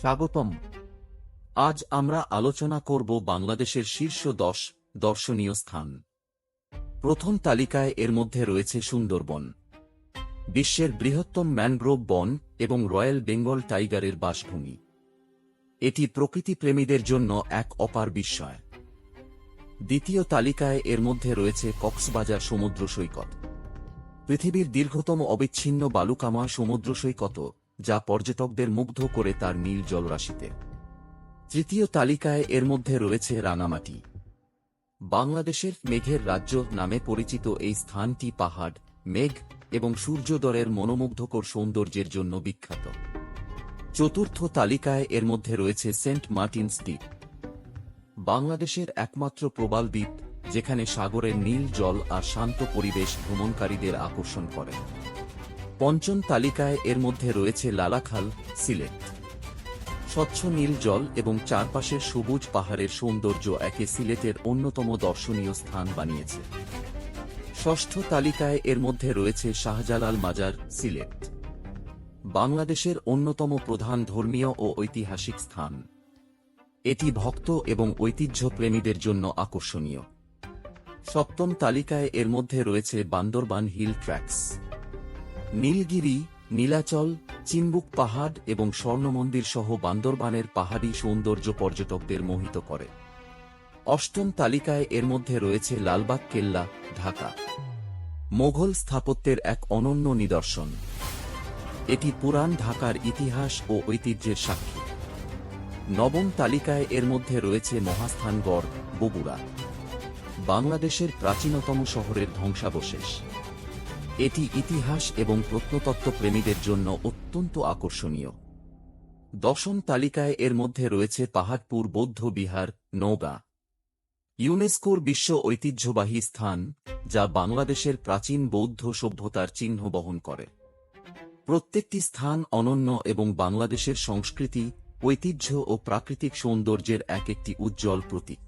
স্বাগতম। আজ আমরা আলোচনা করব বাংলাদেশের শীর্ষ 10 দর্শনীয় স্থান। প্রথম তালিকায় এর মধ্যে রয়েছে সুন্দরবন, বিশ্বের বৃহত্তম ম্যানগ্রোভ বন এবং রয়্যাল বেঙ্গল টাইগারের বাসভূমি। এটি প্রকৃতিপ্রেমীদের জন্য এক অপার বিস্ময়। দ্বিতীয় তালিকায় এর মধ্যে রয়েছে কক্সবাজার সমুদ্র সৈকত, পৃথিবীর দীর্ঘতম অবিচ্ছিন্ন বালুকাময় সমুদ্র সৈকত, যা পর্যটকদের মুগ্ধ করে তার নীল জলরাশিতে। তৃতীয় তালিকায় এর মধ্যে রয়েছে রাঙামাটি। বাংলাদেশের মেঘের রাজ্য নামে পরিচিত এই স্থানটি পাহাড়, মেঘ এবং সূর্যোদয়ের মনোমুগ্ধকর সৌন্দর্যের জন্য বিখ্যাত। চতুর্থ তালিকায় এর মধ্যে রয়েছে সেন্ট মার্টিনস দ্বীপ, বাংলাদেশের একমাত্র প্রবাল দ্বীপ, যেখানে সাগরের নীল জল আর শান্ত পরিবেশ ভ্রমণকারীদের আকর্ষণ করে। পঞ্চম তালিকায় এর মধ্যে রয়েছে লালাখাল, সিলেট। স্বচ্ছ নীল জল এবং চারপাশের সবুজ পাহাড়ের সৌন্দর্য একে সিলেটের অন্যতম দর্শনীয় স্থান বানিয়েছে। ষষ্ঠ তালিকায় এর মধ্যে রয়েছে শাহজালাল মাজার, সিলেট, বাংলাদেশের অন্যতম প্রধান ধর্মীয় ও ঐতিহাসিক স্থান। এটি ভক্ত এবং ঐতিহ্যপ্রেমীদের জন্য আকর্ষণীয়। সপ্তম তালিকায় এর মধ্যে রয়েছে বান্দরবান হিল ট্র্যাকস, নীলগিরি, নীলাচল, চিম্বুক পাহাড় এবং স্বর্ণমন্দির সহ বান্দরবানের পাহাড়ি সৌন্দর্য পর্যটকদের মোহিত করে। অষ্টম তালিকায় এর মধ্যে রয়েছে লালবাগ কেল্লা, ঢাকা, মোগল স্থাপত্যের এক অনন্য নিদর্শন। এটি পুরান ঢাকার ইতিহাস ও ঐতিহ্যের সাক্ষী। নবম তালিকায় এর মধ্যে রয়েছে মহাস্থানগড়, বগুড়া, বাংলাদেশের প্রাচীনতম শহরের ধ্বংসাবশেষ। এটি ইতিহাস এবং প্রত্নতত্ত্ব প্রেমীদের জন্য অত্যন্ত আকর্ষণীয়। দশম তালিকায় এর মধ্যে রয়েছে পাহাড়পুর বৌদ্ধ বিহার, নওগাঁ, ইউনেস্কোর বিশ্ব ঐতিহ্যবাহী স্থান, যা বাংলাদেশের প্রাচীন বৌদ্ধ সভ্যতার চিহ্ন বহন করে। প্রত্যেকটি স্থান অনন্য এবং বাংলাদেশের সংস্কৃতি, ঐতিহ্য ও প্রাকৃতিক সৌন্দর্যের এক একটি উজ্জ্বল প্রতীক।